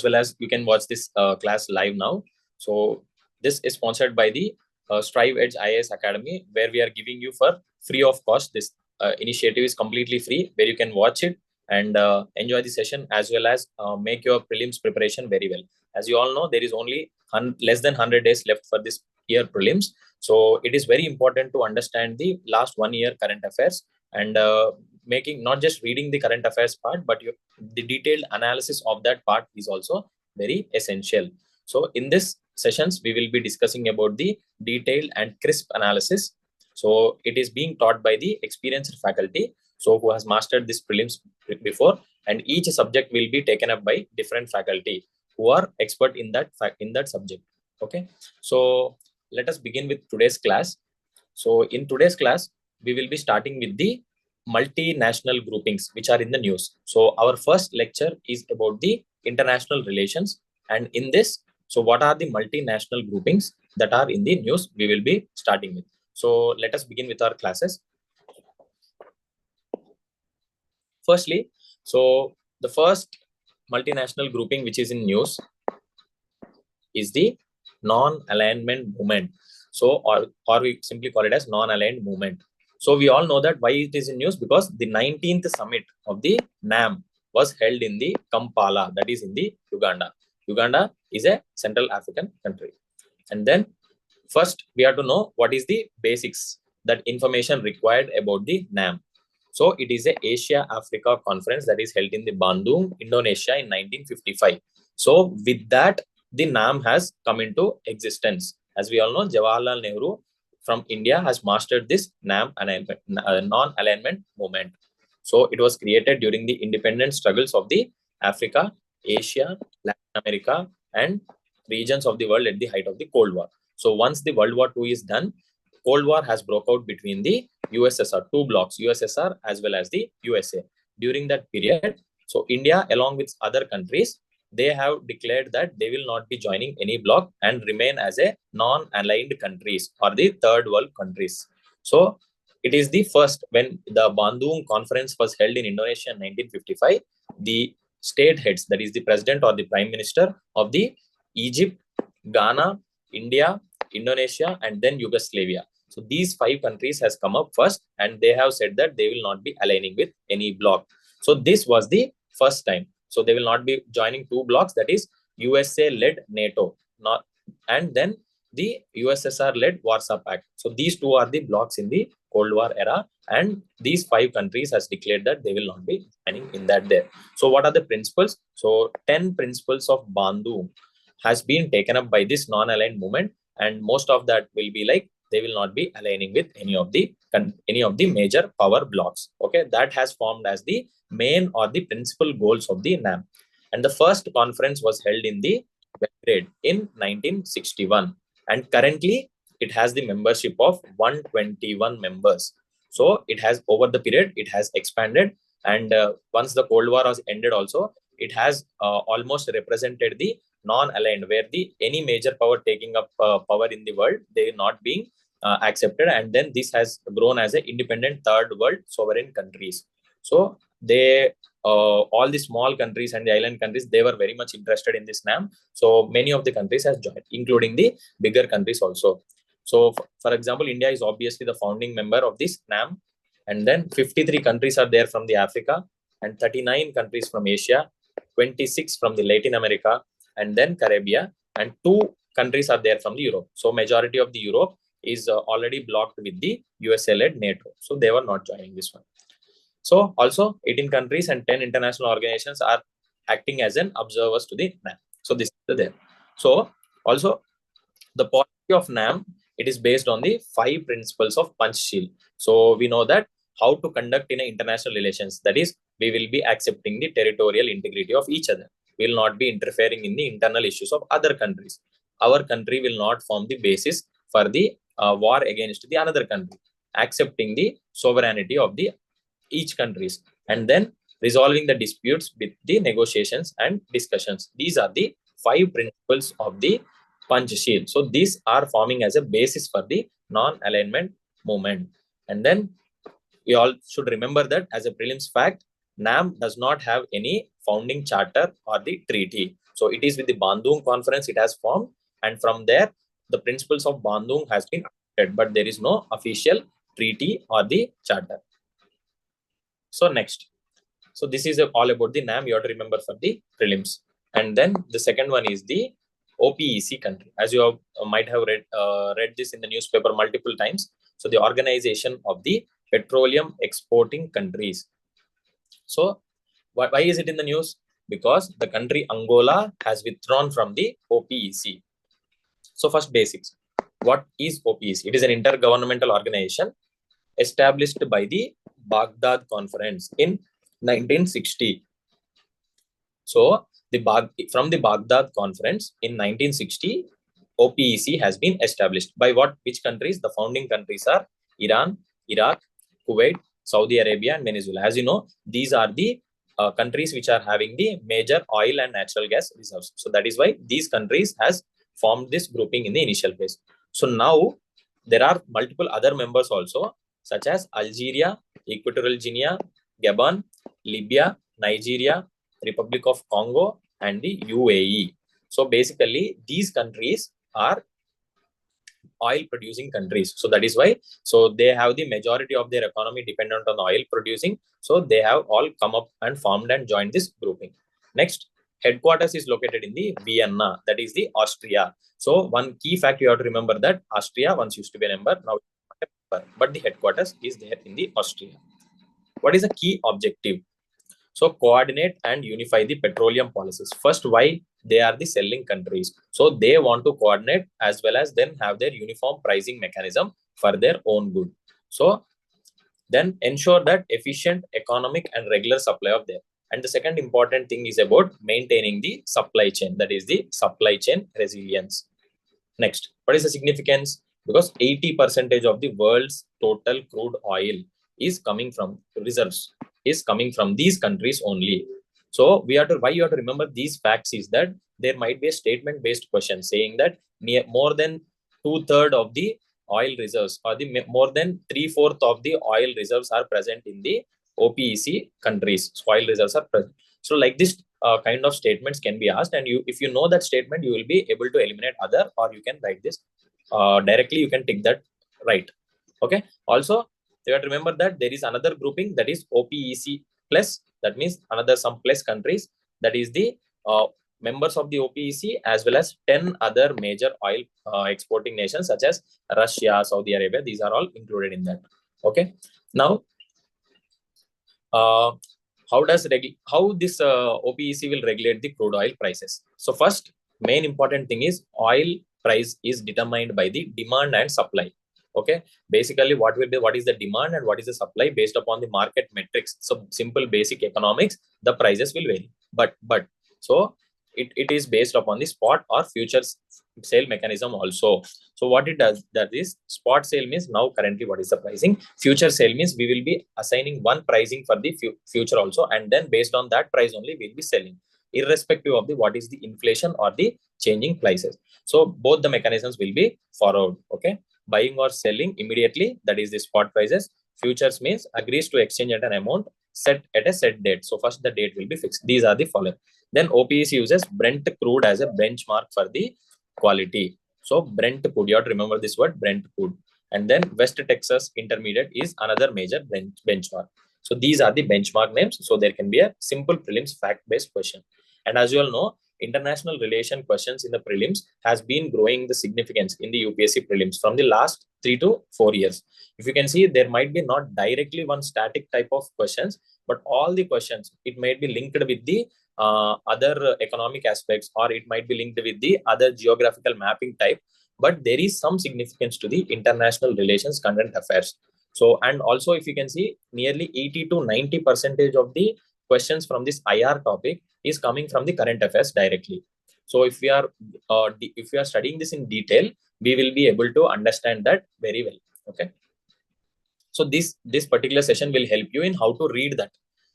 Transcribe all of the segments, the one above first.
well as you can watch this class live now. So this is sponsored by the Strive Edge IAS Academy, where we are giving you for free of cost. This initiative is completely free, where you can watch it and enjoy the session, as well as make your prelims preparation very well. As you all know, there is only less than 100 days left for this year prelims. So it is very important to understand the last 1 year current affairs, and making not just reading the current affairs part, but the detailed analysis of that part is also very essential. So in this sessions, we will be discussing about the detailed and crisp analysis. So it is being taught by the experienced faculty, so who has mastered this prelims before, and each subject will be taken up by different faculty who are expert in that subject. Okay, so let us begin with today's class. So in today's class, we will be starting with the multinational groupings which are in the news. So our first lecture is about the international relations, and in this, so what are the multinational groupings that are in the news, we will be starting with. So let us begin with our classes. Firstly, so the first multinational grouping which is in news is the non-alignment movement. So, or we simply call it as non-aligned movement. So we all know that why it is in news, because the 19th summit of the NAM was held in the Kampala, that is in the Uganda. Uganda is a Central African country. And then first we have to know what is the basics, that information required about the NAM. So it is a Asia Africa conference that is held in the Bandung, Indonesia in 1955. So with that, the NAM has come into existence. As we all know, Jawaharlal Nehru from India has mastered this NAM non-alignment movement. So it was created during the independent struggles of the Africa, Asia, Latin America, and regions of the world at the height of the Cold War. So once the World War II is done, Cold War has broke out between the USSR, two blocks, USSR as well as the USA. During that period, so India, along with other countries, they have declared that they will not be joining any bloc and remain as a non-aligned countries, or the third world countries. So it is the first, when the Bandung conference was held in Indonesia in 1955, the state heads, that is the president or the prime minister of the Egypt, Ghana, India, Indonesia, and then Yugoslavia. So these 5 countries has come up first, and they have said that they will not be aligning with any bloc. So this was the first time. So they will not be joining 2 blocks, that is USA-led NATO, not, and then the USSR-led Warsaw Pact. So these 2 are the blocks in the Cold War era, and these 5 countries has declared that they will not be joining in that there. So what are the principles? So 10 principles of Bandung has been taken up by this non-aligned movement, and most of that will be like they will not be aligning with any of the major power blocks. Okay, that has formed as the main or the principal goals of the NAM. And the first conference was held in the Belgrade in 1961, and currently it has the membership of 121 members. So it has, over the period, it has expanded, and once the Cold War was ended also, it has almost represented the non-aligned, where the any major power taking up power in the world, they not being accepted, and then this has grown as an independent third world sovereign countries. So they all the small countries and the island countries, they were very much interested in this NAM. So many of the countries has joined, including the bigger countries also. So for example, India is obviously the founding member of this NAM, and then 53 countries are there from the Africa, and 39 countries from Asia, 26 from the Latin America, and then Caribbean, and 2 countries are there from the Europe. So majority of the Europe is already blocked with the USA-led NATO. So they were not joining this one. So also 18 countries and 10 international organizations are acting as an observers to the NAM. So this is there. So also the policy of NAM, it is based on the 5 principles of Panchsheel. So we know that how to conduct in international relations, that is, we will be accepting the territorial integrity of each other. We will not be interfering in the internal issues of other countries. Our country will not form the basis for the war against the another country, accepting the sovereignty of the each countries, and then resolving the disputes with the negotiations and discussions. These are the 5 principles of the Panchsheel. So these are forming as a basis for the non-alignment movement. And then we all should remember that as a prelims fact, NAM does not have any founding charter or the treaty. So it is with the Bandung conference it has formed, and from there the principles of Bandung has been adopted, but there is no official treaty or the charter. So next, so this is all about the NAM you have to remember for the prelims. And then the second one is the OPEC country. As you have, might have read this in the newspaper multiple times. So the Organization of the Petroleum Exporting Countries. So why is it in the news? Because the country Angola has withdrawn from the OPEC. So first basics. What is OPEC? It is an intergovernmental organization established by the Baghdad Conference in 1960. So from the Baghdad Conference in 1960, OPEC has been established by which countries? The founding countries are Iran, Iraq, Kuwait, Saudi Arabia, and Venezuela. As you know, these are the countries which are having the major oil and natural gas reserves. So that is why these countries has formed this grouping in the initial phase. So now there are multiple other members also, such as Algeria, Equatorial Guinea, Gabon, Libya, Nigeria, Republic of Congo, and the UAE. So basically, these countries are oil producing countries. So that is why, so they have the majority of their economy dependent on oil producing. So they have all come up and formed and joined this grouping. Next, headquarters is located in the Vienna, that is the Austria. So one key fact you have to remember that Austria once used to be a member, now but the headquarters is there in the Austria. What is the key objective? So coordinate and unify the petroleum policies. First, why? They are the selling countries. So they want to coordinate as well as then have their uniform pricing mechanism for their own good. So then ensure that efficient economic and regular supply of there. And the second important thing is about maintaining the supply chain. That is the supply chain resilience. Next, what is the significance? Because 80% of the world's total crude oil is coming from reserves, is coming from these countries only. So we have to, why you have to remember these facts is that there might be a statement based question saying that more than 2/3 of the oil reserves or the more than 3/4 of the oil reserves are present in the OPEC countries. So oil reserves are present. So like this kind of statements can be asked, and if you know that statement, you will be able to eliminate other, or you can write this directly. You can take that right. Okay. Also, you have to remember that there is another grouping, that is OPEC plus. That means another some plus countries. That is the members of the OPEC as well as 10 other major oil exporting nations such as Russia, Saudi Arabia. These are all included in that. Okay. Now, how this OPEC will regulate the crude oil prices? So first, main important thing is oil price is determined by the demand and supply. Okay, basically what is the demand and what is the supply based upon the market metrics. So simple basic economics, the prices will vary, but so it is based upon the spot or futures sale mechanism also. So what it does, that is spot sale means now currently what is the pricing, future sale means we will be assigning one pricing for the future also, and then based on that price only we'll be selling, irrespective of the what is the inflation or the changing prices. So both the mechanisms will be followed. Okay, buying or selling immediately, that is the spot prices. Futures means agrees to exchange at an amount set at a set date. So first the date will be fixed. These are the following. Then OPEC uses Brent crude as a benchmark for the quality. So Brent crude, you have to remember this word, Brent crude. And then West Texas Intermediate is another major benchmark. So these are the benchmark names. So there can be a simple prelims fact-based question. And as you all know, international relation questions in the prelims has been growing the significance in the UPSC prelims from the last 3 to 4 years. If you can see, there might be not directly one static type of questions, but all the questions, it might be linked with the other economic aspects, or it might be linked with the other geographical mapping type, but there is some significance to the international relations current affairs. So, and also if you can see, nearly 80 to 90% of the questions from this IR topic is coming from the current affairs directly. So if we are studying this in detail, we will be able to understand that very well. Okay. So this particular session will help you in how to read that.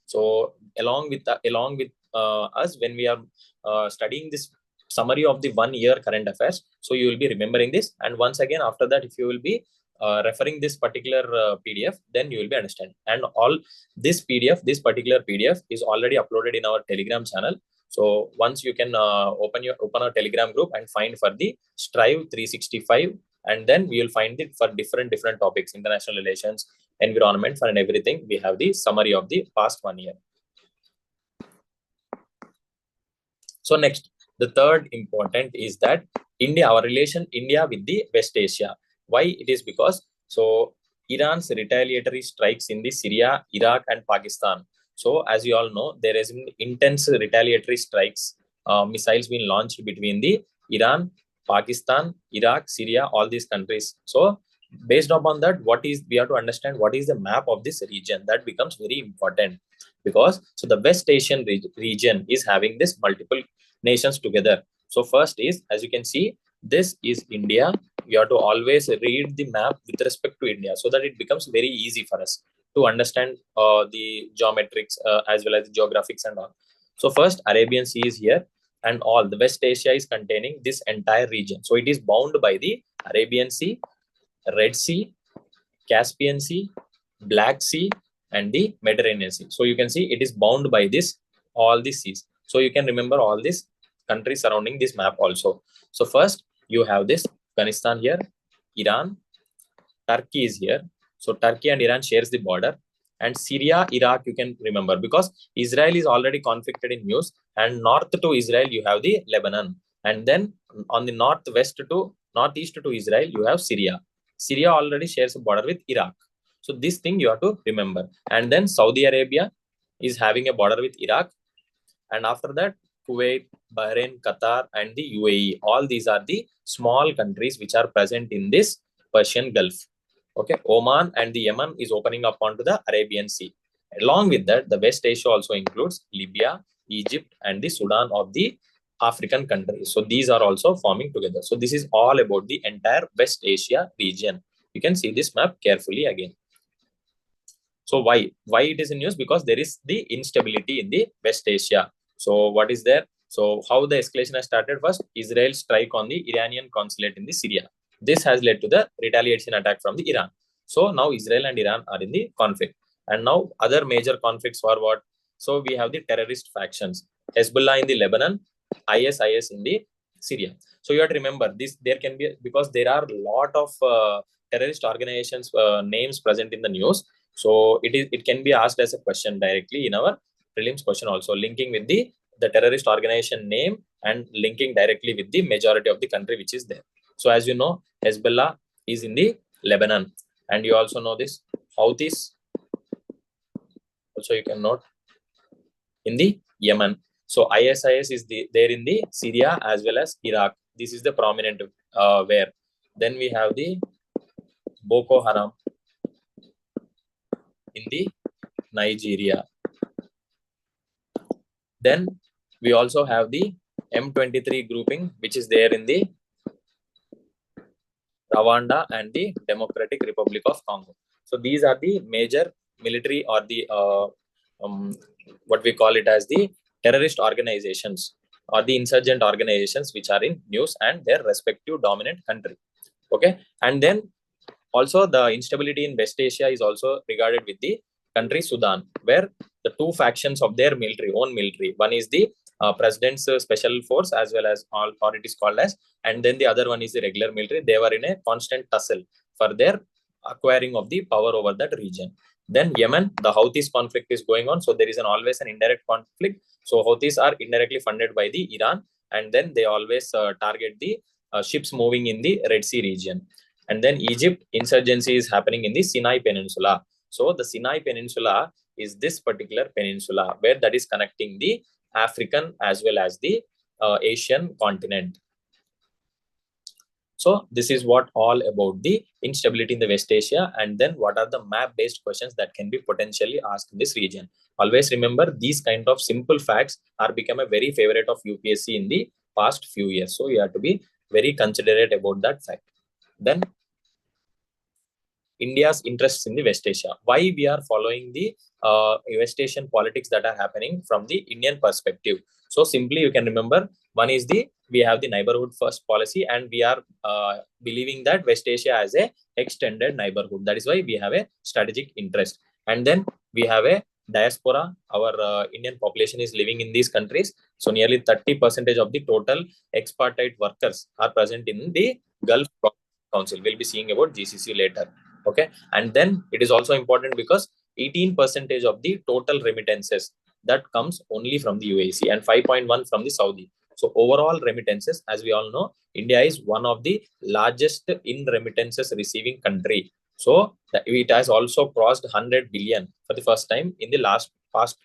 So along with us, when we are studying this summary of the 1 year current affairs, so you will be remembering this. And once again, after that, if you will be referring this particular PDF, then you will be understanding. And all this particular PDF is already uploaded in our Telegram channel. So once you can open a Telegram group and find for the Strive 365, and then we will find it for different topics, international relations, environment, and everything. We have the summary of the past 1 year. So next, the third important is that our relation India with the West Asia. Why it is? Because so Iran's retaliatory strikes in the Syria, Iraq, and Pakistan. So as you all know, there has been intense retaliatory strikes, missiles being launched between the Iran, Pakistan, Iraq, Syria, all these countries. So based upon that, we have to understand what is the map of this region. That becomes very important, because so the West Asian region is having this multiple nations together. So first is, as you can see, this is India. You have to always read the map with respect to India, so that it becomes very easy for us to understand the geometrics as well as the geographics and all. So first, Arabian Sea is here, and all the West Asia is containing this entire region. So it is bound by the Arabian Sea, Red Sea, Caspian Sea, Black Sea, and the Mediterranean Sea. So you can see it is bound by all these seas. So you can remember all these countries surrounding this map also. So first you have this Afghanistan here, Iran, Turkey is here. So Turkey and Iran shares the border, and Syria, Iraq you can remember, because Israel is already conflicted in news, and north to Israel you have the Lebanon, and then on the northwest to northeast to Israel you have Syria. Syria already shares a border with Iraq. So this thing you have to remember. And then Saudi Arabia is having a border with Iraq, and after that Kuwait, Bahrain, Qatar, and the UAE. All these are the small countries which are present in this Persian Gulf. Okay, Oman and the Yemen is opening up onto the Arabian Sea. Along with that, the West Asia also includes Libya, Egypt, and the Sudan of the African countries. So these are also forming together. So this is all about the entire West Asia region. You can see this map carefully again. So why it is in news? Because there is the instability in the West Asia. So what is there? So how the escalation has started? First, Israel strike on the Iranian consulate in the Syria. This has led to the retaliation attack from the Iran. So now Israel and Iran are in the conflict. And now other major conflicts are what? So we have the terrorist factions. Hezbollah in the Lebanon, ISIS in the Syria. So you have to remember this. There can be, because there are a lot of terrorist organizations names present in the news. So it can be asked as a question directly in our prelims question also, linking with the terrorist organization name and linking directly with the majority of the country which is there. So as you know, Hezbollah is in the Lebanon, and you also know this Houthis. Also you can note in the Yemen. So ISIS is there in the Syria as well as Iraq. This is the prominent where. Then we have the Boko Haram in the Nigeria. Then we also have the M23 grouping, which is there in the Rwanda and the Democratic Republic of Congo. So these are the major military or the what we call it as the terrorist organizations or the insurgent organizations which are in news and their respective dominant country. Okay, and then also the instability in West Asia is also regarded with the country Sudan, where the two factions of their own military, one is the president's special force as well as all, or it is called as, and then the other one is the regular military. They were in a constant tussle for their acquiring of the power over that region. Then Yemen, the Houthis conflict is going on. So there is always an indirect conflict. So Houthis are indirectly funded by the Iran, and then they always target the ships moving in the Red Sea region. And then Egypt, insurgency is happening in the Sinai Peninsula. So the Sinai Peninsula is this particular peninsula where that is connecting the African as well as the Asian continent. So this is what all about the instability in the West Asia, and then what are the map-based questions that can be potentially asked in this region. Always remember, these kind of simple facts are become a very favorite of UPSC in the past few years. So you have to be very considerate about that fact. Then India's interests in the West Asia. Why we are following the West Asian politics that are happening from the Indian perspective. So simply you can remember, one is we have the neighborhood first policy, and we are believing that West Asia as a extended neighborhood. That is why we have a strategic interest. And then we have a diaspora, our Indian population is living in these countries. So nearly 30% of the total expatriate workers are present in the Gulf Council. We'll be seeing about GCC later. Okay. And then it is also important because 18% of the total remittances that comes only from the UAC and 5.1 from the Saudi. So overall remittances, as we all know, India is one of the largest in remittances receiving country. So it has also crossed 100 billion for the first time in the past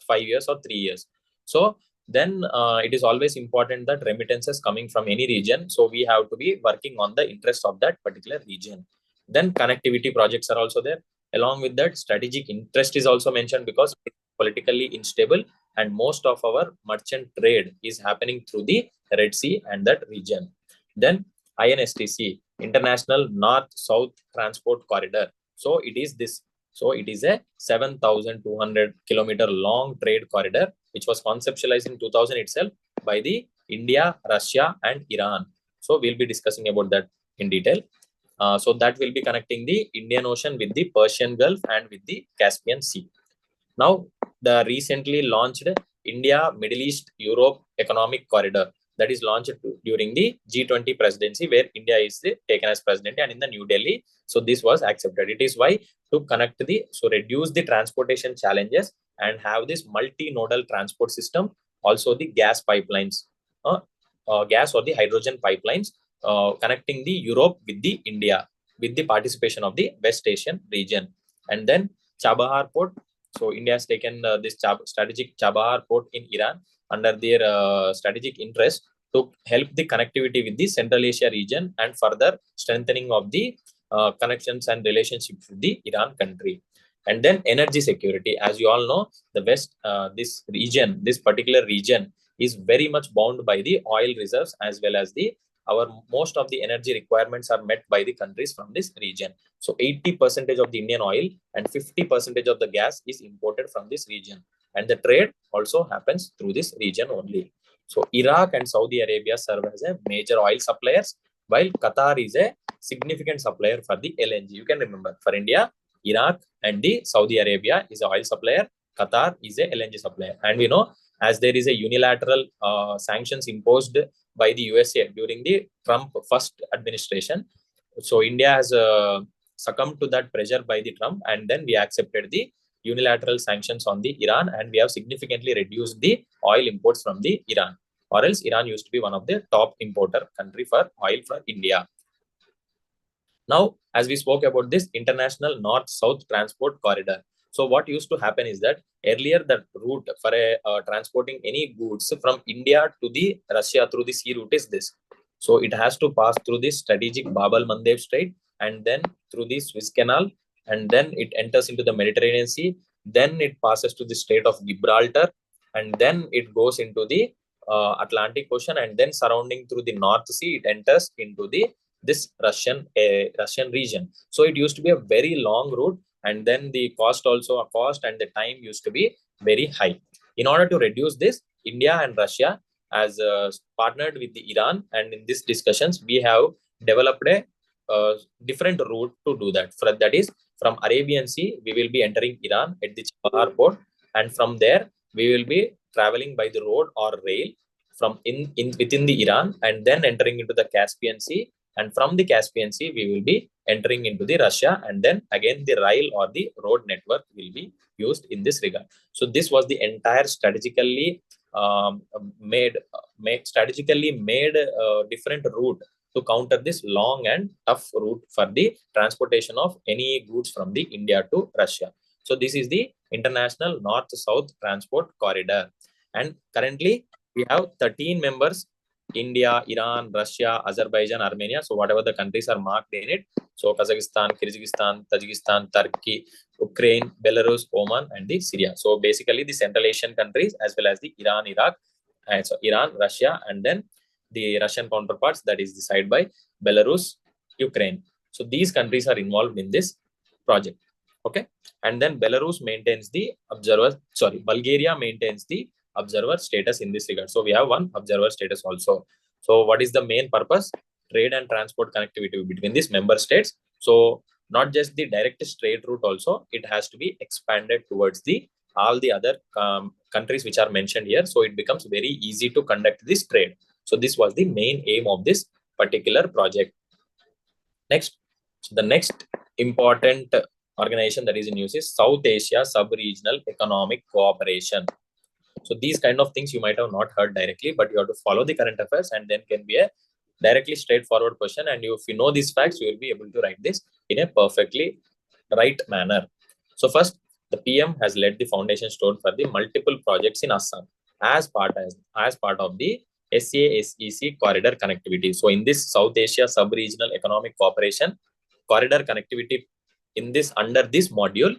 5 years or 3 years. So then it is always important that remittances coming from any region. So we have to be working on the interest of that particular region. Then connectivity projects are also there. Along with that, strategic interest is also mentioned because it's politically unstable and most of our merchant trade is happening through the Red Sea and that region. Then INSTC, International North-South Transport Corridor. So it is this. So it is a 7,200-kilometer long trade corridor, which was conceptualized in 2000 itself by the India, Russia, and Iran. So we'll be discussing about that in detail. So that will be connecting the Indian Ocean with the Persian Gulf and with the Caspian Sea. Now, the recently launched India, Middle East, Europe Economic Corridor that is launched during the G20 presidency, where India is taken as president and in the New Delhi. So this was accepted. It is why to reduce the transportation challenges and have this multimodal transport system, also the gas pipelines, gas or the hydrogen pipelines connecting the Europe with the India with the participation of the West Asian region. And then Chabahar port. So India has taken this strategic Chabahar port in Iran under their strategic interest to help the connectivity with the Central Asia region and further strengthening of the connections and relationships with the Iran country. And then energy security. As you all know, the West, this particular region is very much bound by the oil reserves as well as the most of the energy requirements are met by the countries from this region. So 80% of the Indian oil and 50% of the gas is imported from this region. And the trade also happens through this region only. So Iraq and Saudi Arabia serve as a major oil suppliers, while Qatar is a significant supplier for the LNG. You can remember, for India, Iraq and the Saudi Arabia is an oil supplier. Qatar is a LNG supplier. And we know, as there is a unilateral sanctions imposed by the USA during the Trump first administration. So India has succumbed to that pressure by the Trump, and then we accepted the unilateral sanctions on the Iran, and we have significantly reduced the oil imports from the Iran. Or else Iran used to be one of the top importer country for oil for India. Now, as we spoke about this international north-south transport corridor. So what used to happen is that earlier the route for transporting any goods from India to the Russia through the sea route is this. So it has to pass through this strategic Bab el-Mandeb Strait and then through the Suez Canal, and then it enters into the Mediterranean Sea. Then it passes to the Strait of Gibraltar, and then it goes into the Atlantic Ocean, and then surrounding through the North Sea, it enters into this Russian region. So it used to be a very long route, and then the cost and the time used to be very high. In order to reduce this, India and Russia has partnered with the Iran, and in these discussions we have developed a different route to do that. That is, from Arabian Sea we will be entering Iran at the Chabahar port, and from there we will be traveling by the road or rail from within the Iran, and then entering into the Caspian Sea, and from the Caspian Sea we will be entering into the Russia, and then again the rail or the road network will be used in this regard. So this was the entire strategically made different route to counter this long and tough route for the transportation of any goods from the India to Russia. So this is the international north-south transport corridor, and currently we have 13 members: India, Iran, Russia, Azerbaijan, Armenia. So whatever the countries are marked in it. So Kazakhstan, Kyrgyzstan, Tajikistan, Turkey, Ukraine, Belarus, Oman, and the Syria. So basically the Central Asian countries as well as the Iran, Iraq, and so Iran, Russia, and then the Russian counterparts, that is decided by Belarus, Ukraine. So these countries are involved in this project. Okay. And then Belarus maintains the Bulgaria maintains the observer status in this regard. So we have one observer status also. So what is the main purpose? Trade and transport connectivity between these member states. So not just the direct straight route also, it has to be expanded towards the all the other countries which are mentioned here. So it becomes very easy to conduct this trade. So this was the main aim of this particular project. Next, so the next important organization that is in use is South Asia Sub-Regional Economic Cooperation. So these kind of things you might have not heard directly, but you have to follow the current affairs, and then can be a directly straightforward question. And if you know these facts, you will be able to write this in a perfectly right manner. So first, the PM has laid the foundation stone for the multiple projects in Assam as part of the SASEC corridor connectivity. So in this South Asia Sub-Regional Economic Cooperation corridor connectivity, in this under this module,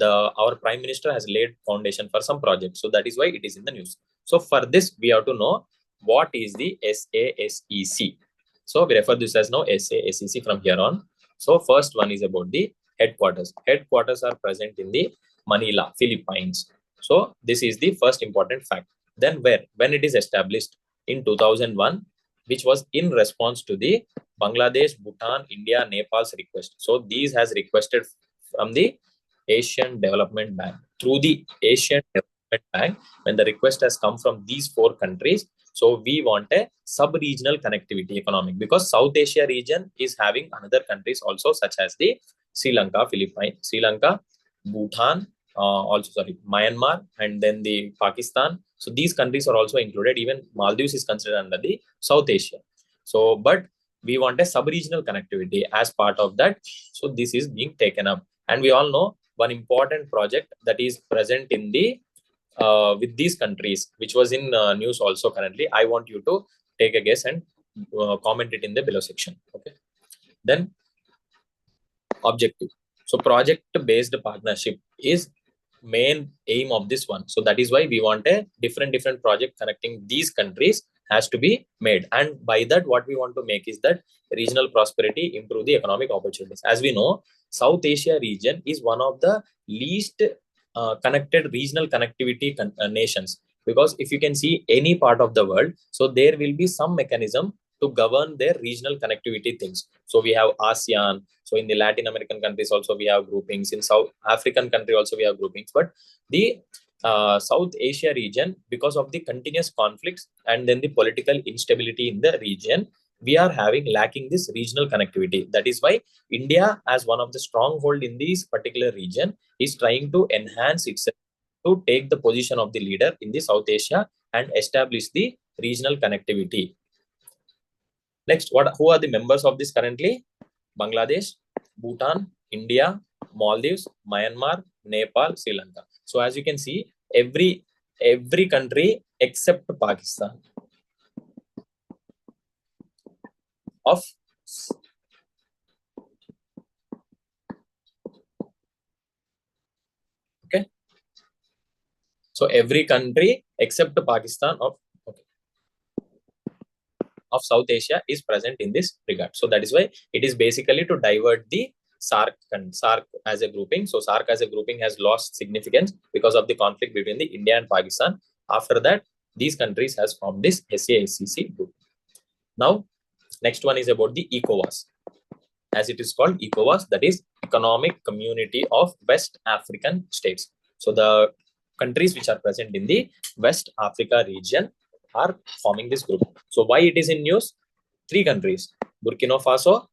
our Prime Minister has laid foundation for some projects. So that is why it is in the news. So for this, we have to know what is the SASEC. So we refer this as now SASEC from here on. So first one is about the headquarters. Headquarters are present in the Manila, Philippines. So this is the first important fact. Then when it is established in 2001, which was in response to the Bangladesh, Bhutan, India, Nepal's request. So these has requested from the Asian Development Bank. Through the Asian Development Bank, when the request has come from these four countries, so we want a sub-regional connectivity economic, because South Asia region is having another countries also, such as the Sri Lanka, Bhutan, Myanmar, and then the Pakistan. So these countries are also included. Even Maldives is considered under the South Asia. So, but we want a sub-regional connectivity as part of that. So this is being taken up. And we all know one important project that is present in the with these countries, which was in news also currently. I want you to take a guess and comment it in the below section. Okay. Then objective. So project based partnership is main aim of this one. So that is why we want a different project connecting these countries has to be made. And by that, what we want to make is that regional prosperity, improve the economic opportunities. As we know, South Asia region is one of the least connected regional connectivity nations, because if you can see any part of the world, so there will be some mechanism to govern their regional connectivity things. So we have ASEAN. So in the Latin American countries also we have groupings. In South African country also we have groupings. But the South Asia region, because of the continuous conflicts and then the political instability in the region, we are lacking this regional connectivity. That is why India, as one of the stronghold in this particular region, is trying to enhance itself to take the position of the leader in the South Asia and establish the regional connectivity. Next, who are the members of this currently? Bangladesh, Bhutan, India, Maldives, Myanmar, Nepal, Sri Lanka. So as you can see, every country except Pakistan of okay. So every country except Pakistan of South Asia is present in this regard. So that is why it is basically to divert the SARC as a grouping. So SARC as a grouping has lost significance because of the conflict between the India and Pakistan. After that, these countries has formed this SASEC group. Now, next one is about the ECOWAS. As it is called ECOWAS, that is Economic Community of West African States. So the countries which are present in the West Africa region are forming this group. So why it is in news? 3 countries, Burkina Faso,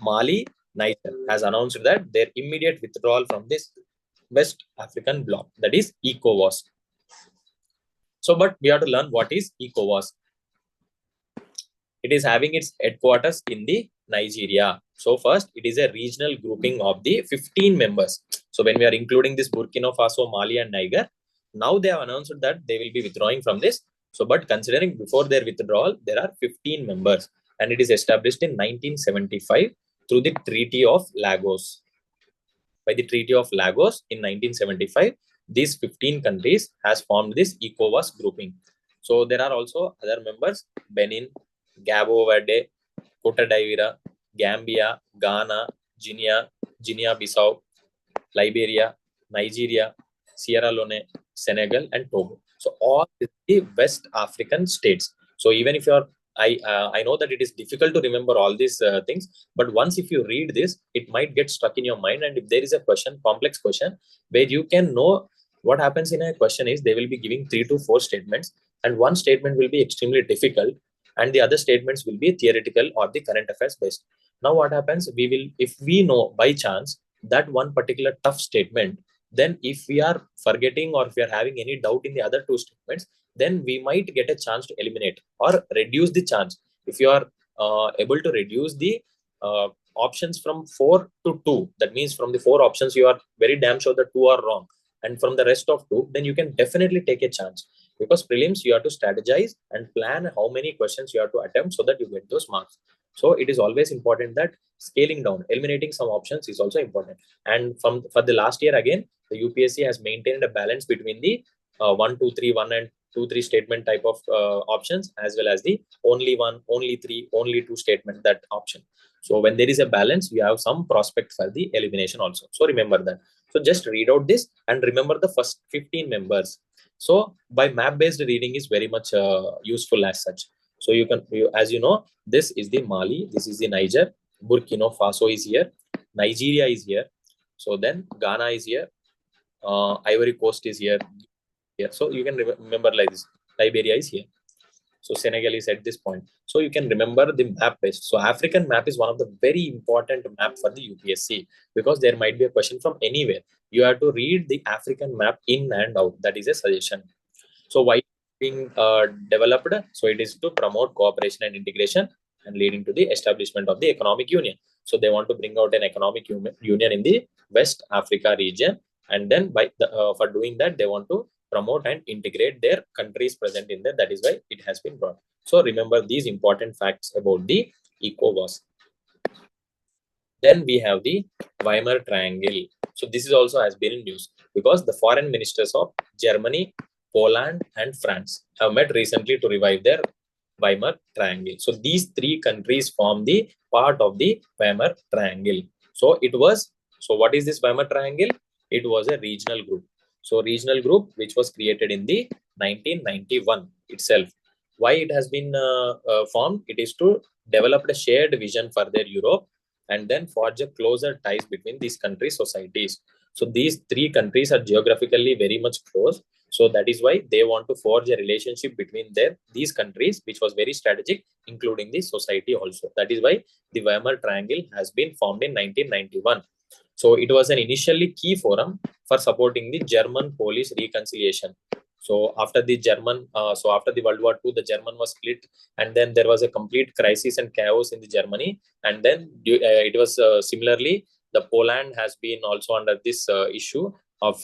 Mali, Niger, has announced that their immediate withdrawal from this West African bloc, that is ECOWAS. So, but we have to learn what is ECOWAS. It is having its headquarters in the Nigeria. So first, it is a regional grouping of the 15 members. So when we are including this Burkina Faso, Mali, and Niger, now they have announced that they will be withdrawing from this. So, but considering before their withdrawal, there are 15 members, and it is established in 1975 through the Treaty of Lagos. By the Treaty of Lagos in 1975, these 15 countries has formed this ECOWAS grouping. So there are also other members: Benin, Cabo Verde, Cote d'Ivoire, Gambia, Ghana, Guinea-Bissau, Liberia, Nigeria, Sierra Leone, Senegal, and Togo. So all the West African states. So even if you are I know that it is difficult to remember all these things, but once if you read this, it might get stuck in your mind. And if there is a question, complex question, where you can know what happens in a question is they will be giving 3 to 4 statements, and one statement will be extremely difficult, and the other statements will be theoretical or the current affairs based. Now, what happens? We will, if we know by chance that one particular tough statement, then if we are forgetting or if we are having any doubt in the other 2 statements, then we might get a chance to eliminate or reduce the chance. If you are able to reduce the options from 4 to 2, that means from the 4 options, you are very damn sure that 2 are wrong. And from the rest of 2, then you can definitely take a chance. Because prelims, you have to strategize and plan how many questions you have to attempt so that you get those marks. So it is always important that scaling down, eliminating some options is also important. And for the last year again, the UPSC has maintained a balance between the 1, 2, 3, 1 and 2, 3 statement type of options, as well as the only 1, only 3, only 2 statement that option. So when there is a balance, you have some prospect for the elimination also. So remember that. So just read out this and remember the first 15 members. So by map based reading is very much useful as such. So you can, as you know, this is the Mali, this is the Niger, Burkina Faso is here, Nigeria is here. So then Ghana is here, Ivory Coast is here. So you can remember like this. Liberia is here. So Senegal is at this point. So you can remember the map based. So African map is one of the very important map for the UPSC, because there might be a question from anywhere. You have to read the African map in and out. That is a suggestion. So why being developed? So it is to promote cooperation and integration and leading to the establishment of the economic union. So they want to bring out an economic union in the West Africa region, and then for doing that, they want to promote and integrate their countries present in there. That is why it has been brought. So remember these important facts about the ECOWAS. Then we have the Weimar Triangle. So this is also has been in news, because the foreign ministers of Germany, Poland, and France have met recently to revive their Weimar Triangle. So these 3 countries form the part of the Weimar Triangle. So what is this Weimar Triangle? It was a regional group. So regional group which was created in the 1991 itself. Why it has been formed? It is to develop a shared vision for their Europe, and then forge a closer ties between these country societies. So these 3 countries are geographically very much close. So that is why they want to forge a relationship between these countries, which was very strategic, including the society also. That is why the Weimar Triangle has been formed in 1991. So it was an initially key forum for supporting the German-Polish reconciliation. So after the World War II, the German was split, and then there was a complete crisis and chaos in the Germany. And then it was similarly, the Poland has been also under this issue of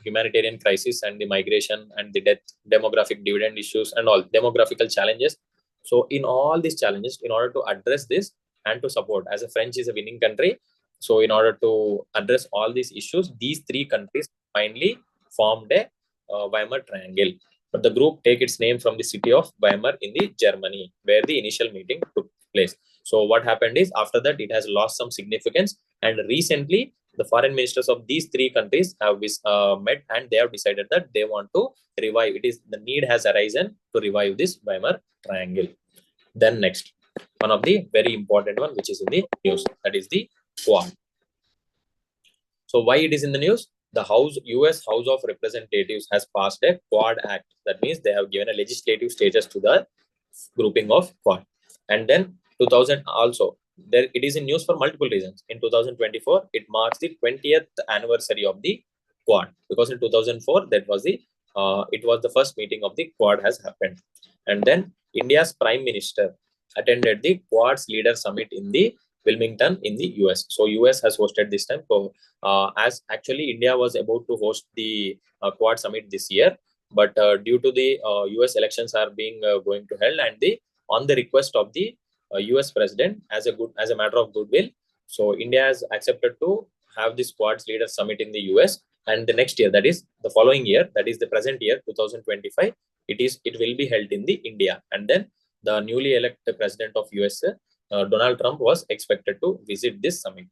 humanitarian crisis and the migration and the demographic dividend issues and all demographical challenges. So in all these challenges, in order to address this and to support, as a French is a winning country, so in order to address all these issues, these 3 countries finally formed a Weimar Triangle. But the group take its name from the city of Weimar in the Germany, where the initial meeting took place. So what happened is, after that, it has lost some significance, and recently the foreign ministers of these 3 countries have met, and they have decided that they want to revive. The need has arisen to revive this Weimar Triangle. Then next, one of the very important one, which is in the news, that is the Quad. So why it is in the news? The US House of Representatives has passed a Quad Act. That means they have given a legislative status to the grouping of Quad. And then 2000 also, there it is in news for multiple reasons. In 2024, it marks the 20th anniversary of the Quad, because in 2004 it was the first meeting of the Quad has happened. And then India's Prime Minister attended the Quad's leader summit in the Wilmington in the US. So US has hosted this time. So as actually India was about to host the Quad summit this year, but due to the US elections are being going to held, and on the request of the US president, as a matter of goodwill, so India has accepted to have this Quad's leader summit in the US. And the next year, that is the following year, that is the present year 2025, it will be held in the India. And then the newly elected president of US, Donald Trump, was expected to visit this summit.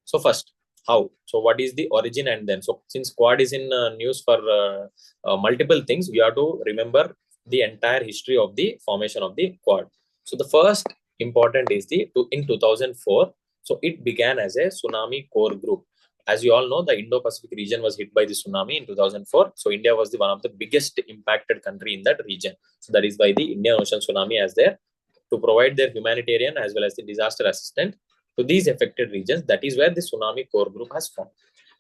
So first, how? So what is the origin? And then, so since Quad is in news for multiple things, we have to remember the entire history of the formation of the Quad. So the first important is in 2004. So it began as a tsunami core group. As you all know, the Indo-Pacific region was hit by the tsunami in 2004. So India was one of the biggest impacted country in that region. So that is by the Indian Ocean tsunami as there to provide their humanitarian as well as the disaster assistance to these affected regions. That is where the tsunami core group has formed.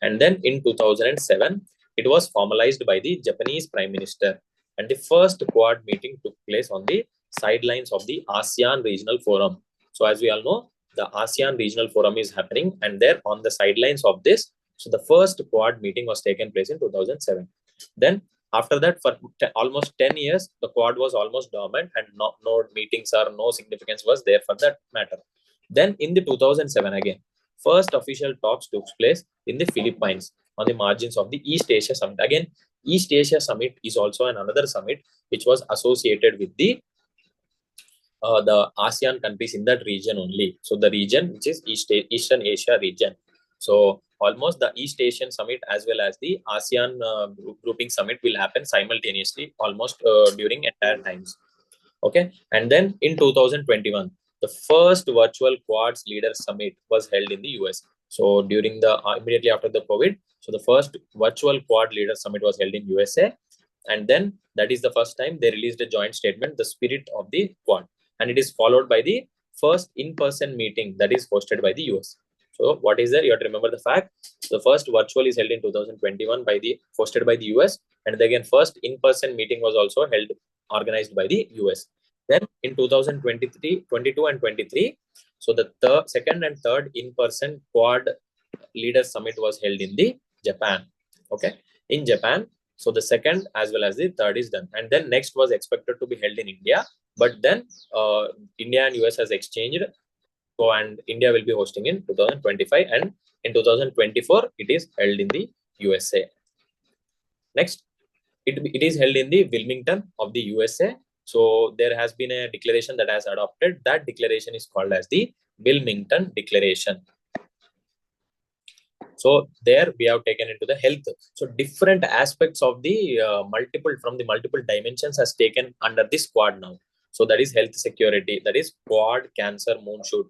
And then in 2007, it was formalized by the Japanese Prime Minister. And the first Quad meeting took place on the sidelines of the ASEAN Regional Forum. So as we all know, the ASEAN Regional Forum is happening, and there on the sidelines of this, so the first Quad meeting was taken place in 2007. Then after that, for almost 10 years, the Quad was almost dormant, and no meetings or no significance was there for that matter. Then in the 2007 again, first official talks took place in the Philippines on the margins of the East Asia Summit. Again, East Asia Summit is also another summit which was associated with the ASEAN countries in that region only. So the region which is Eastern Asia region. So almost the East Asian Summit as well as the ASEAN grouping summit will happen simultaneously almost during entire times. Okay, and then in 2021, the first virtual Quads Leaders Summit was held in the US. So during the immediately after the COVID, so the first virtual Quad Leaders Summit was held in USA, and then that is the first time they released a joint statement, the spirit of the Quad, and it is followed by the first in-person meeting that is hosted by the US. So what is there? You have to remember the fact the first virtual is held in 2021 by the hosted by the US, and again first in-person meeting was also held organized by the US. Then in 2023, 22 and 23, so the second and third in-person Quad Leaders Summit was held in the Japan. Okay, in Japan. So the second as well as the third is done, and then next was expected to be held in India, but then India and US has exchanged. So and India will be hosting in 2025, and in 2024 it is held in the USA. Next, it is held in the Wilmington of the USA. So there has been a declaration that has adopted. That declaration is called as the Wilmington Declaration. So there we have taken into the health. So different aspects of the multiple dimensions has taken under this Quad now. So that is health security, that is Quad cancer moonshoot,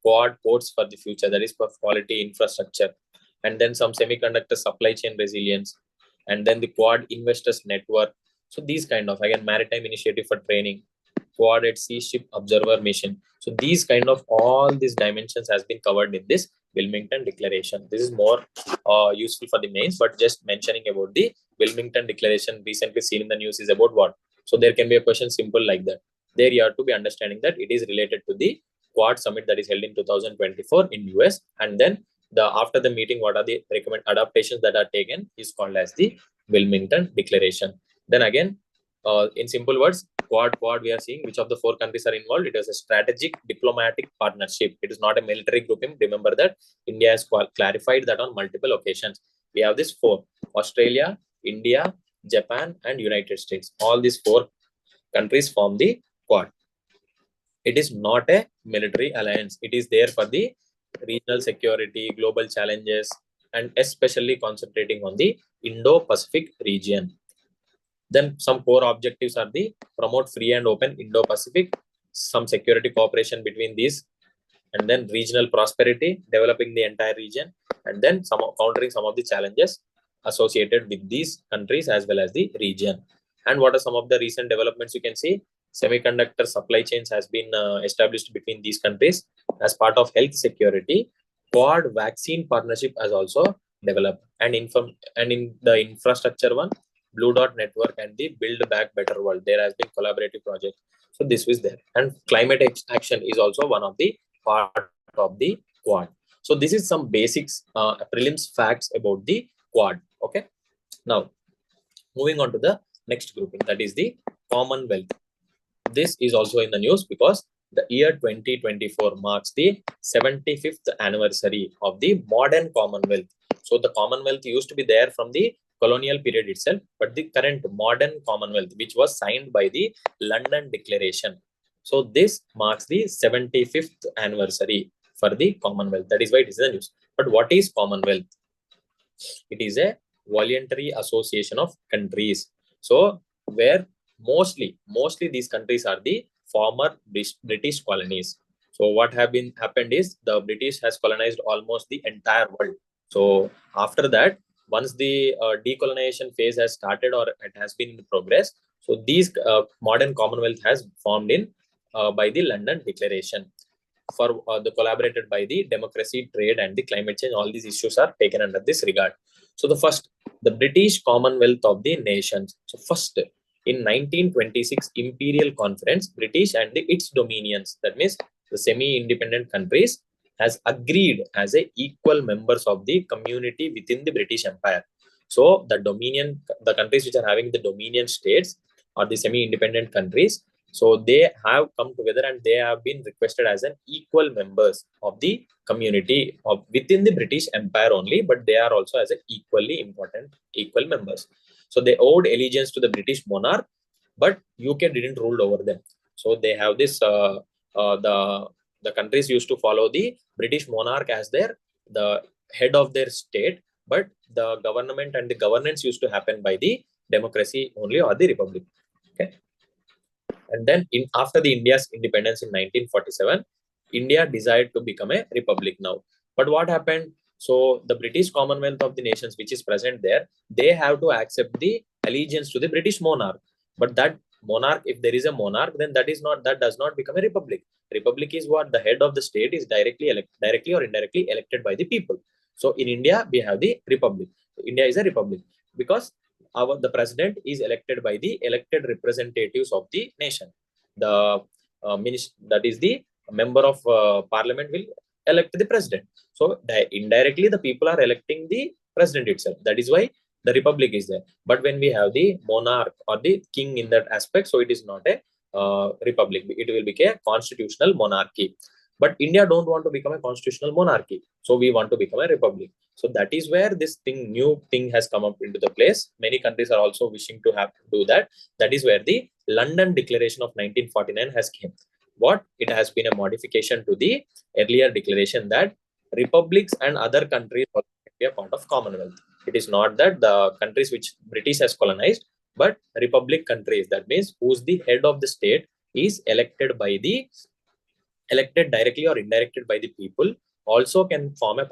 Quad ports for the future, that is for quality infrastructure, and then some semiconductor supply chain resilience, and then the Quad investors network. So these kind of, again, maritime initiative for training, Quad at sea ship observer mission. So these kind of all these dimensions has been covered in this Wilmington Declaration. This is more useful for the mains, but just mentioning about the Wilmington Declaration recently seen in the news is about what. So there can be a question simple like that. There you have to be understanding that it is related to the Quad summit that is held in 2024 in US, and then after the meeting, what are the recommended adaptations that are taken is called as the Wilmington Declaration. Then again, in simple words, Quad we are seeing which of the four countries are involved. It is a strategic diplomatic partnership. It is not a military grouping. Remember that India has clarified that on multiple occasions. We have this four: Australia, India, Japan, and United States. All these four countries form the Quad. It is not a military alliance. It is there for the regional security, global challenges, and especially concentrating on the Indo-Pacific region. Then some core objectives are the promote free and open Indo-Pacific, some security cooperation between these, and then regional prosperity, developing the entire region, and then countering some of the challenges associated with these countries as well as the region. And what are some of the recent developments you can see? Semiconductor supply chains has been established between these countries as part of health security. Quad vaccine partnership has also developed, and in the infrastructure one, Blue Dot Network and the Build Back Better World, there has been collaborative project. So this was there, and climate action is also one of the part of the Quad. So this is some basics, prelims facts about the Quad. Okay, now moving on to the next grouping, that is the Commonwealth. This is also in the news because the year 2024 marks the 75th anniversary of the modern Commonwealth. So the Commonwealth used to be there from the colonial period itself, but the current modern Commonwealth, which was signed by the London Declaration. So this marks the 75th anniversary for the Commonwealth. That is why it is in the news. But what is Commonwealth? It is a voluntary association of countries. So where mostly these countries are the former British colonies. So what happened is the British has colonized almost the entire world. So after that, once the decolonization phase has started or it has been in progress, so these modern Commonwealth has formed in by the London Declaration for the collaborated by the democracy, trade, and the climate change. All these issues are taken under this regard. So the first, the British Commonwealth of the Nations. So first, in 1926 Imperial Conference, British and its dominions, that means the semi-independent countries, has agreed as a equal members of the community within the British Empire. So the dominion, the countries which are having the dominion states or the semi-independent countries, so they have come together and they have been requested as an equal members of the community of within the British Empire only, but they are also as a equally important equal members. So they owed allegiance to the British monarch, but UK didn't rule over them. So they have this the countries used to follow the British monarch as the head of their state, but the government and the governance used to happen by the democracy only or the republic. Okay. And then after the India's independence in 1947, India decided to become a republic now. But what happened? So the British Commonwealth of the Nations, which is present there, they have to accept the allegiance to the British monarch. But that monarch, if there is a monarch, then that does not become a republic. Republic is what the head of the state is directly or indirectly elected by the people. So in India, we have the republic. India is a republic because the president is elected by the elected representatives of the nation. The that is the member of parliament will elect the president. So indirectly, the people are electing the president itself. That is why the republic is there. But when we have the monarch or the king in that aspect, so it is not a republic. It will be a constitutional monarchy. But India don't want to become a constitutional monarchy. So we want to become a republic. So that is where this new thing has come up into the place. Many countries are also wishing to have to do that. That is where the London Declaration of 1949 has came. What? It has been a modification to the earlier declaration that republics and other countries are a part of Commonwealth. It is not that the countries which British has colonized, but republic countries. That means who's the head of the state is elected directly or indirectly by the people, also can form a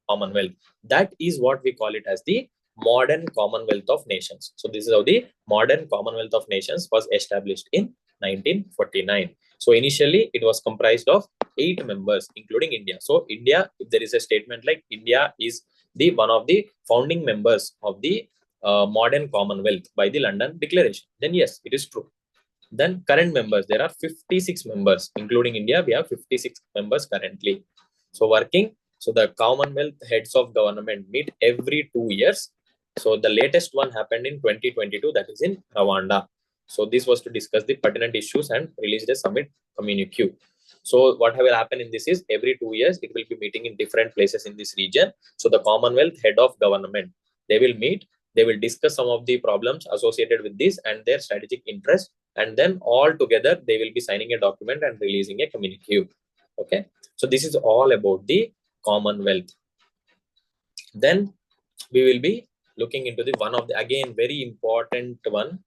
Commonwealth. That is what we call it as the modern Commonwealth of Nations. So this is how the modern Commonwealth of Nations was established in 1949. So initially it was comprised of 8 members, including India. So India, if there is a statement like India is the one of the founding members of the modern Commonwealth by the London Declaration, then yes, it is true. Then current members, there are 56 members, including India. We have 56 members currently. So working, so the Commonwealth heads of government meet every 2 years. So the latest one happened in 2022, that is in Rwanda. So this was to discuss the pertinent issues and release a summit communique. So what will happen in this is every 2 years, it will be meeting in different places in this region. So the Commonwealth head of government, they will meet, they will discuss some of the problems associated with this and their strategic interest, and then all together they will be signing a document and releasing a communique. Okay, so this is all about the Commonwealth. Then we will be looking into the one of the again very important one,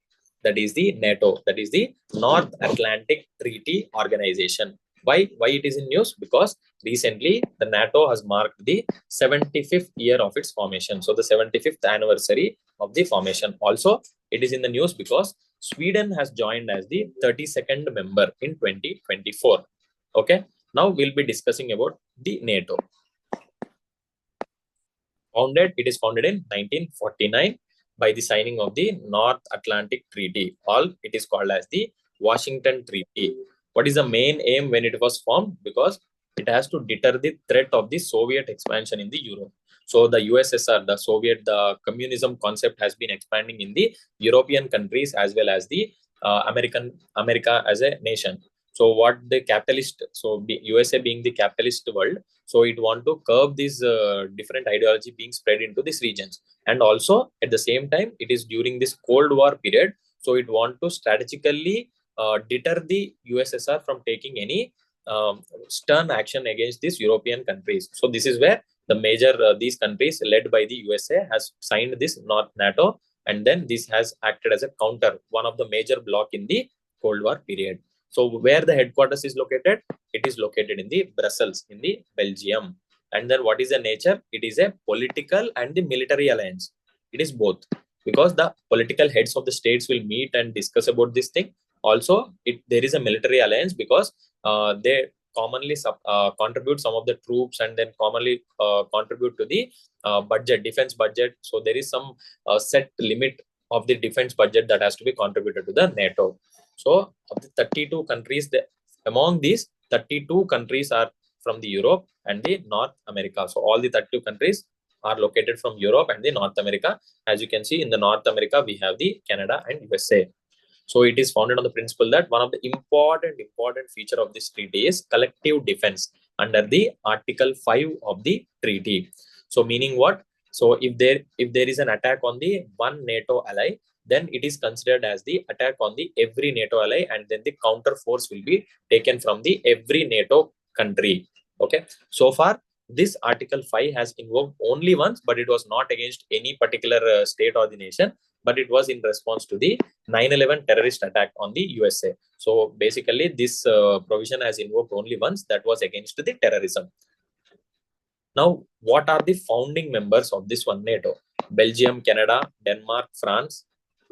that is the NATO, that is the North Atlantic Treaty Organization. Why it is in news? Because recently the NATO has marked the 75th year of its formation. So the 75th anniversary of the formation. Also, it is in the news because Sweden has joined as the 32nd member in 2024. Okay. Now we'll be discussing about the NATO. It is founded in 1949 by the signing of the North Atlantic Treaty. It is called as the Washington Treaty. What is the main aim when it was formed? Because it has to deter the threat of the Soviet expansion in the Europe. So the USSR, the communism concept has been expanding in the European countries as well as the America as a nation. So what the capitalist, USA being the capitalist world, so it want to curb this different ideology being spread into these regions. And also at the same time, it is during this Cold War period, so it want to strategically deter the USSR from taking any stern action against these European countries. So this is where the major these countries led by the USA has signed this NATO, and then this has acted as a counter, one of the major bloc in the Cold War period. So where the headquarters is located? It is located in the Brussels, in the Belgium. And then what is the nature? It is a political and the military alliance. It is both, because the political heads of the states will meet and discuss about this thing. Also, there is a military alliance because they commonly contribute some of the troops, and then commonly contribute to the budget, defense budget. So there is some set limit of the defense budget that has to be contributed to the NATO. So of the 32 countries, among these 32 countries are from the Europe and the North America. So all the 32 countries are located from Europe and the North America. As you can see, in the North America, we have the Canada and USA. So it is founded on the principle that one of the important feature of this treaty is collective defense under the Article 5 of the treaty. So meaning what? So if there is an attack on the one NATO ally, then it is considered as the attack on the every NATO ally, and then the counter force will be taken from the every NATO country. Okay. So far, this Article 5 has invoked only once, but it was not against any particular state or the nation, but it was in response to the 9/11 terrorist attack on the USA. So basically, this provision has invoked only once, that was against the terrorism. Now, what are the founding members of this one NATO? Belgium, Canada, Denmark, France,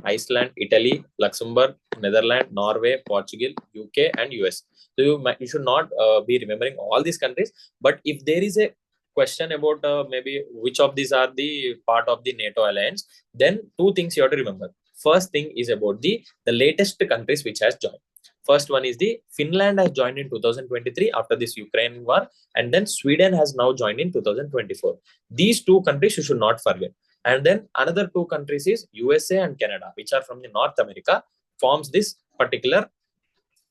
Iceland, Italy, Luxembourg, Netherlands, Norway, Portugal, UK, and US. So you should not be remembering all these countries, but if there is a question about maybe which of these are the part of the NATO alliance, then two things you have to remember. First thing is about the latest countries which has joined. First one is the Finland has joined in 2023 after this Ukraine war, and then Sweden has now joined in 2024. These two countries you should not forget. And then another two countries is USA and Canada, which are from the North America, forms this particular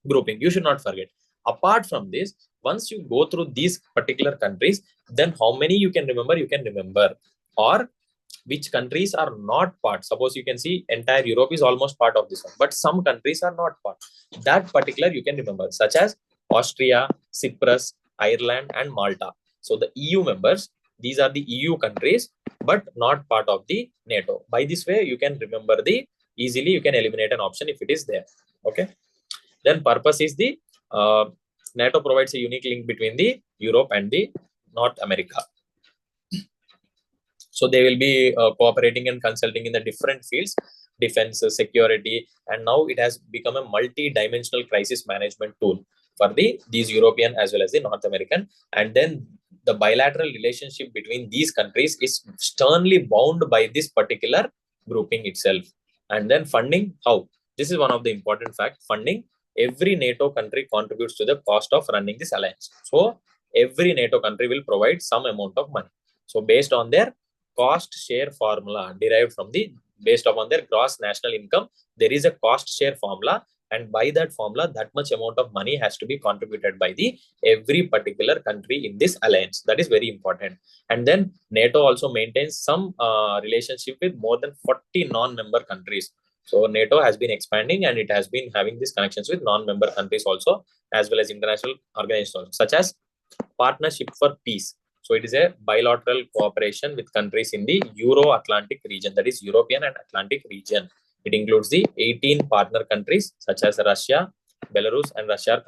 grouping. You should not forget. Apart from this, once you go through these particular countries, then how many you can remember, or which countries are not part. Suppose you can see entire Europe is almost part of this one, but some countries are not part. That particular you can remember, such as Austria, Cyprus, Ireland, and Malta. So the EU members, these are the EU countries, but not part of the NATO. By this way, you can remember easily you can eliminate an option if it is there. Okay. Then purpose is the NATO provides a unique link between the Europe and the North America. So they will be cooperating and consulting in the different fields, defense, security, and now it has become a multi-dimensional crisis management tool for these European as well as the North American. And then the bilateral relationship between these countries is sternly bound by this particular grouping itself. And then funding, how? This is one of the important facts. Funding, every NATO country contributes to the cost of running this alliance. So every NATO country will provide some amount of money. So based on their cost share formula derived from based upon their gross national income, there is a cost share formula, and by that formula, that much amount of money has to be contributed by every particular country in this alliance. That is very important. And then NATO also maintains some relationship with more than 40 non-member countries. So NATO has been expanding, and it has been having these connections with non-member countries also, as well as international organizations, such as Partnership for Peace. So it is a bilateral cooperation with countries in the Euro-Atlantic region, that is European and Atlantic region. It includes the 18 partner countries such as Russia, Belarus, and Russia.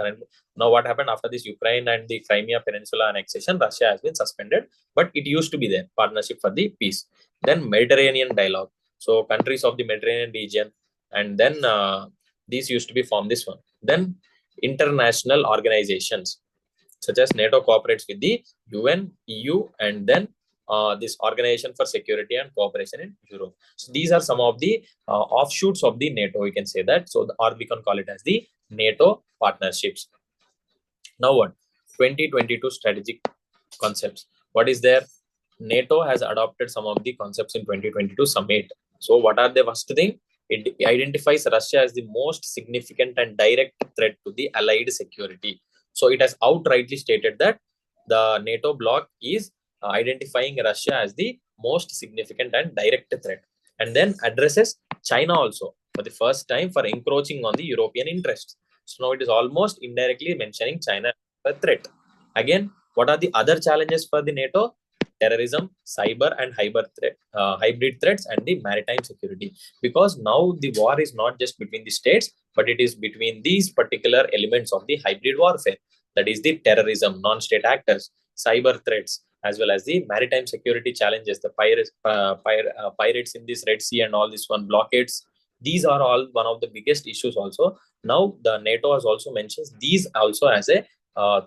Now, what happened after this Ukraine and the Crimea Peninsula annexation? Russia has been suspended, but it used to be there. Partnership for the Peace. Then Mediterranean dialogue. So countries of the Mediterranean region, and then these used to be formed. This one. Then international organizations such as NATO cooperates with the UN, EU, and then this Organization for Security and Cooperation in Europe. So these are some of the offshoots of the NATO, we can say that. So, or we can call it as the NATO partnerships. Now what? 2022 strategic concepts. What is there? NATO has adopted some of the concepts in 2022 summit. So what are the first thing? It identifies Russia as the most significant and direct threat to the allied security. So it has outrightly stated that the NATO bloc is identifying Russia as the most significant and direct threat, and then addresses China also for the first time for encroaching on the European interests. So now it is almost indirectly mentioning China as a threat. Again, what are the other challenges for the NATO? terrorism, cyber and hybrid threats, and the maritime security. Because now the war is not just between the states, but it is between these particular elements of the hybrid warfare. That is the terrorism, non-state actors, cyber threats, as well as the maritime security challenges, the pirates in this Red Sea and all this one blockades. These are all one of the biggest issues also. Now the NATO has also mentions these also as a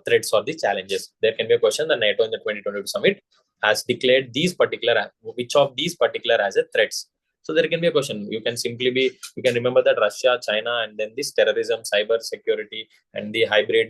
threats or the challenges. There can be a question. The NATO in the 2022 summit has declared these particular, which of these particular as a threats. So there can be a question. You can simply be, you can remember that Russia, China, and then this terrorism, cyber security, and the hybrid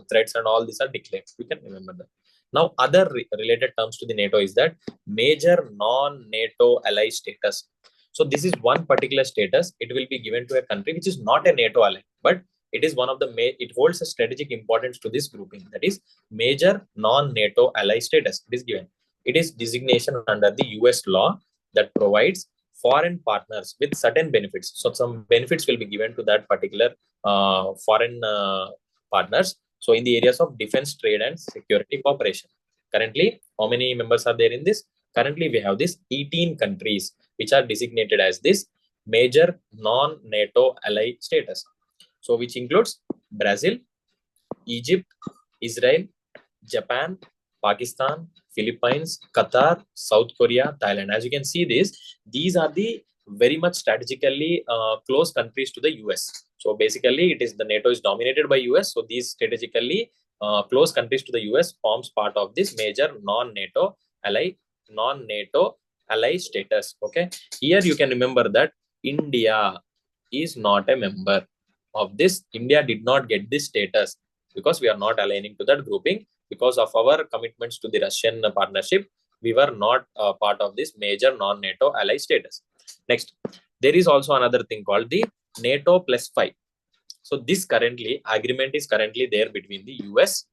threats and all these are declared. You can remember that. Now, other related terms to the NATO is that major non-NATO ally status. So this is one particular status. It will be given to a country which is not a NATO ally, but it is one of the it holds a strategic importance to this grouping. That is major non-NATO ally status. It is given. It is designation under the US law that provides foreign partners with certain benefits. So some benefits will be given to that particular foreign partners. So in the areas of defense, trade, and security cooperation. Currently, how many members are there in this? Currently, we have this 18 countries which are designated as this major non-NATO ally status. So which includes Brazil, Egypt, Israel, Japan, Pakistan, Philippines, Qatar, South Korea, Thailand. As you can see these are the very much strategically close countries to the US. So basically it is the NATO is dominated by US. So these strategically close countries to the US forms part of this major non-NATO ally status. Okay. Here you can remember that India is not a member of this. India did not get this status because we are not aligning to that grouping. Because of our commitments to the Russian partnership, we were not part of this major non-NATO ally status. Next, there is also another thing called the NATO +5. So this currently agreement is currently there between the US,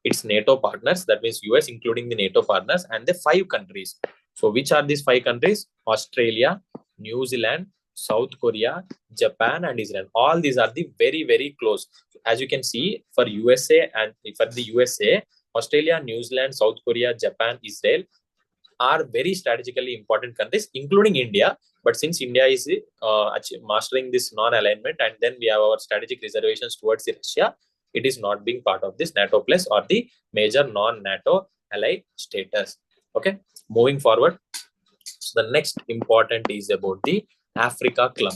its NATO partners, that means US including the NATO partners, and the 5 countries. So which are these 5 countries? Australia, New Zealand, South Korea, Japan, and Israel. All these are the very, very close. As you can see, for USA and for the USA, Australia, New Zealand, South Korea, Japan, Israel are very strategically important countries, including India. But since India is mastering this non-alignment, and then we have our strategic reservations towards Russia, it is not being part of this NATO plus or the major non-NATO ally status. Okay, moving forward. So the next important is about the Africa Club.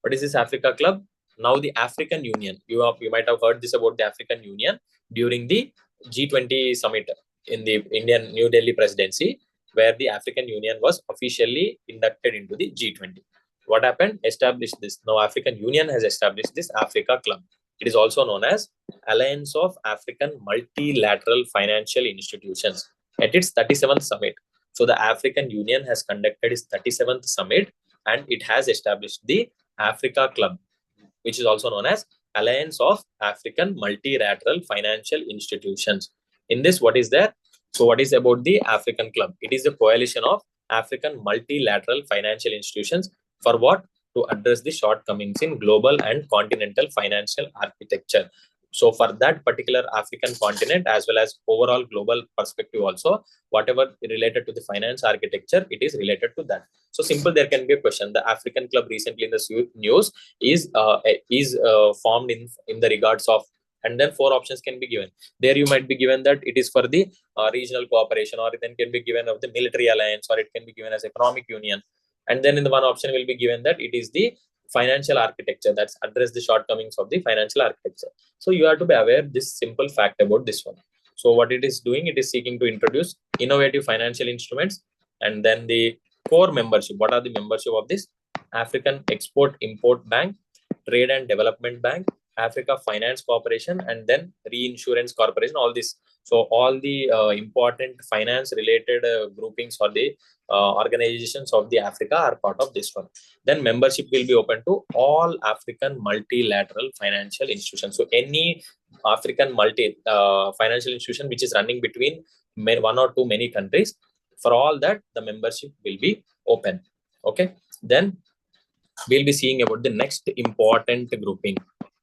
What is this Africa Club? Now the African Union. You might have heard this about the African Union during the G20 summit in the Indian New Delhi presidency, where the African Union was officially inducted into the G20. What happened? Established this. Now African Union has established this Africa Club. It is also known as Alliance of African Multilateral Financial Institutions at its 37th summit. So the African Union has conducted its 37th summit, and it has established the Africa Club, which is also known as Alliance of African Multilateral Financial Institutions. In this, what is there? So what is about the African Club? It is a coalition of African multilateral financial institutions for what? To address the shortcomings in global and continental financial architecture. So for that particular African continent, as well as overall global perspective also, whatever related to the finance architecture, it is related to that. So simple, there can be a question. The African Club recently in the news is formed in the regards of, and then 4 options can be given. There you might be given that it is for the regional cooperation, or it then can be given of the military alliance, or it can be given as economic union. And then in the one option will be given that it is the financial architecture that's address the shortcomings of the financial architecture. So you have to be aware this simple fact about this one. So what it is doing, it is seeking to introduce innovative financial instruments, and then the core membership. What are the membership of this? African Export-Import Bank, Trade and Development Bank, Africa Finance Corporation, and then Reinsurance Corporation, all this. So all the important finance related groupings or the organizations of the Africa are part of this one. Then membership will be open to all African multilateral financial institutions. So any African financial institution which is running between 1 or 2 many countries, for all that the membership will be open. Okay, then we'll be seeing about the next important grouping,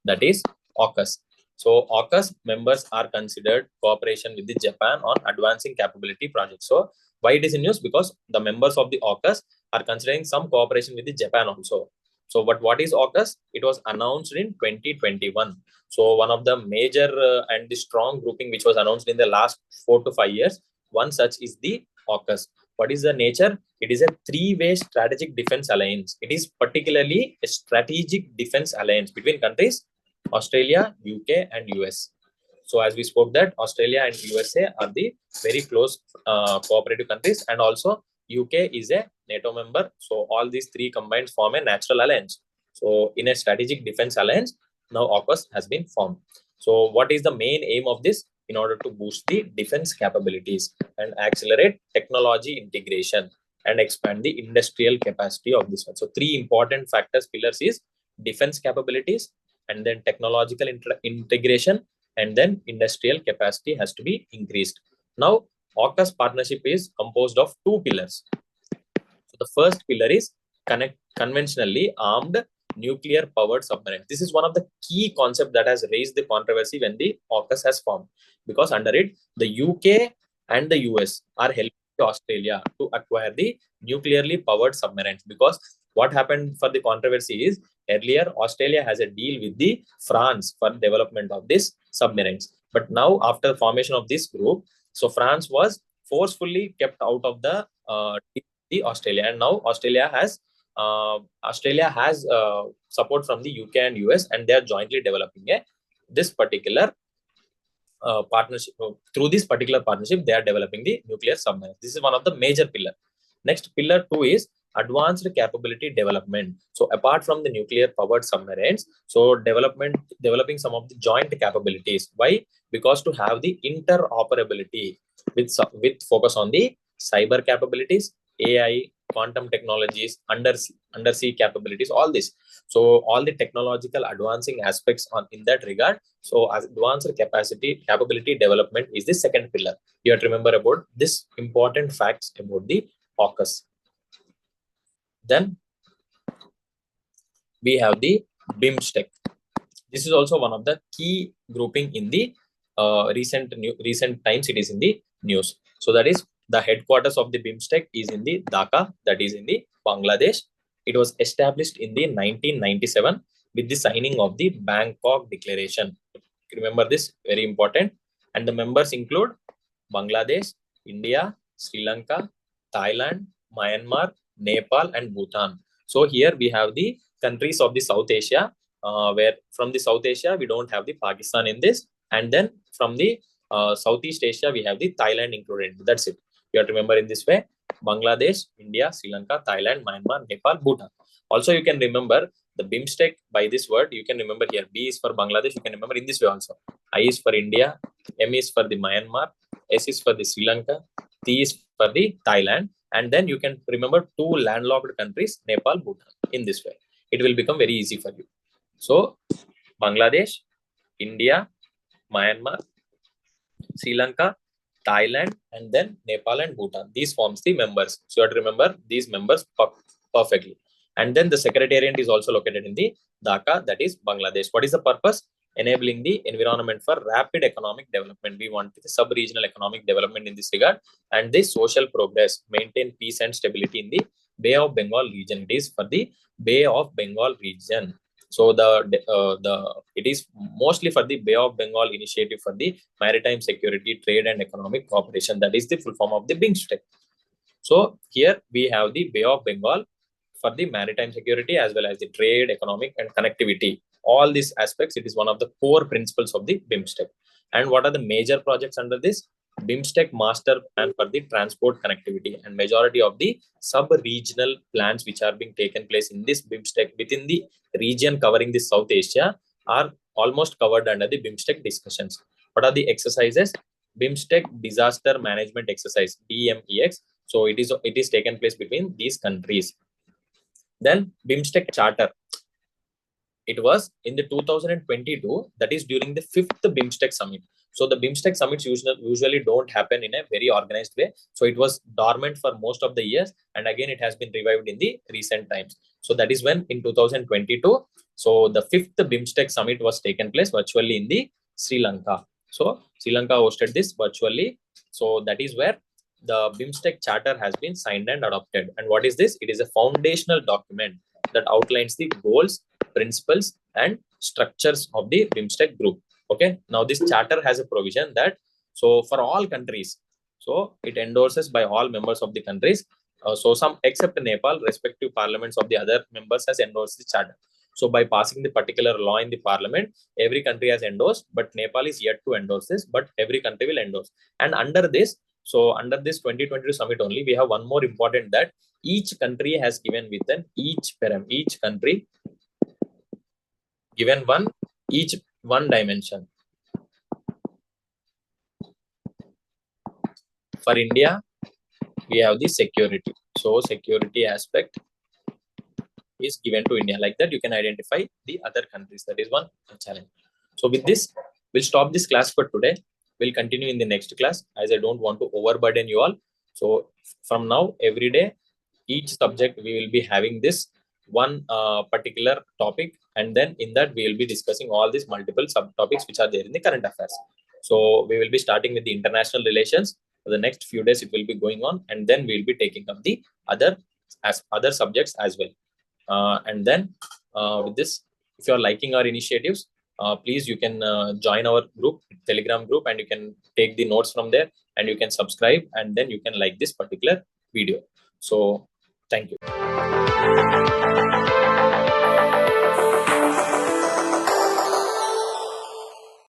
that is AUKUS. So AUKUS members are considered cooperation with the Japan on advancing capability projects. So Why it is in news? Because the members of the AUKUS are considering some cooperation with the Japan also. So, but what is AUKUS? It was announced in 2021. So, one of the major and the strong grouping which was announced in the last 4 to 5 years, one such is the AUKUS. What is the nature? It is a three-way strategic defense alliance. It is particularly a strategic defense alliance between countries Australia, UK, and US. So as we spoke that Australia and USA are the very close cooperative countries, and also UK is a NATO member. So all these three combined form a natural alliance. So in a strategic defense alliance, now AUKUS has been formed. So what is the main aim of this? In order to boost the defense capabilities and accelerate technology integration and expand the industrial capacity of this one. So three important factors, pillars is defense capabilities, and then technological integration, and then industrial capacity has to be increased. Now, AUKUS partnership is composed of two pillars. So the first pillar is conventionally armed nuclear powered submarines. This is one of the key concepts that has raised the controversy when the AUKUS has formed, because under it, the UK and the US are helping Australia to acquire the nuclearly powered submarines. Because what happened for the controversy is, earlier Australia has a deal with the France for development of this submarines, but now after formation of this group, so France was forcefully kept out of the Australia, and now Australia has support from the UK and US, and they are jointly developing this particular partnership. Through this particular partnership, they are developing the nuclear submarines. This is one of the major pillar. Next, pillar 2 is advanced capability development. So apart from the nuclear powered submarines, so developing some of the joint capabilities. Why? Because to have the interoperability with focus on the cyber capabilities, AI, quantum technologies, undersea capabilities, all this. So all the technological advancing aspects in that regard. So as advanced capability development is the second pillar. You have to remember about this important facts about the AUKUS. Then we have the BIMSTEC. This is also one of the key grouping in the recent times. It is in the news. So that is the headquarters of the BIMSTEC is in the Dhaka, that is in the Bangladesh. It was established in the 1997 with the signing of the Bangkok Declaration. Remember this, very important. And the members include Bangladesh, India, Sri Lanka, Thailand, Myanmar, Nepal, and Bhutan. So here we have the countries of the South Asia, where from the South Asia we don't have the Pakistan in this, and then from the Southeast Asia we have the Thailand included. That's it. You have to remember in this way: Bangladesh, India, Sri Lanka, Thailand, Myanmar, Nepal, Bhutan. Also, you can remember the BIMSTEC by this word. You can remember here B is for Bangladesh. You can remember in this way also. I is for India, M is for the Myanmar, S is for the Sri Lanka, T is for the Thailand, and then you can remember two landlocked countries, Nepal, Bhutan. In this way, it will become very easy for you. So, Bangladesh, India, Myanmar, Sri Lanka, Thailand, and then Nepal and Bhutan. These forms the members. So you have to remember these members perfectly. And then the secretariat is also located in the Dhaka, that is Bangladesh. What is the purpose? Enabling the environment for rapid economic development. We want the sub-regional economic development in this regard, and the social progress, maintain peace and stability in the Bay of Bengal region. It is for the Bay of Bengal region. So it is mostly for the Bay of Bengal initiative for the maritime security, trade, and economic cooperation. That is the full form of the BIMSTEC. So here we have the Bay of Bengal for the maritime security as well as the trade, economic, and connectivity. All these aspects, it is one of the core principles of the BIMSTEC. And what are the major projects under this? BIMSTEC master plan for the transport connectivity, and majority of the sub-regional plans which are being taken place in this BIMSTEC within the region covering the South Asia are almost covered under the BIMSTEC discussions. What are the exercises? BIMSTEC disaster management exercise, BMEX. So it is taken place between these countries. Then BIMSTEC charter. It was in the 2022, that is during the 5th BIMSTEC summit. So the BIMSTEC summits usually don't happen in a very organized way. So it was dormant for most of the years, and again it has been revived in the recent times. So that is when in 2022, so the 5th BIMSTEC summit was taken place virtually in the Sri Lanka. So Sri Lanka hosted this virtually. So that is where the BIMSTEC Charter has been signed and adopted. And what is this? It is a foundational document that outlines the goals, principles, and structures of the BIMSTEC group. Okay. Now, this charter has a provision that so for all countries, so it endorses by all members of the countries. So some except Nepal, respective parliaments of the other members has endorsed the charter. So by passing the particular law in the parliament, every country has endorsed, but Nepal is yet to endorse this, but every country will endorse. And under this, so under this 2022 summit only, we have one more important that each country has given with an each country given one dimension. For India, we have the security. So security aspect is given to India. Like that, you can identify the other countries. That is one challenge. So with this, we'll stop this class for today. We'll continue in the next class, as I don't want to overburden you all. So from now, every day, each subject, we will be having this one particular topic. And then in that, we will be discussing all these multiple subtopics which are there in the current affairs. So we will be starting with the international relations. For the next few days, it will be going on. And then we will be taking up the other subjects as well. And then with this, if you are liking our initiatives, please you can join our group, Telegram group, and you can take the notes from there, and you can subscribe, and then you can like this particular video. So thank you.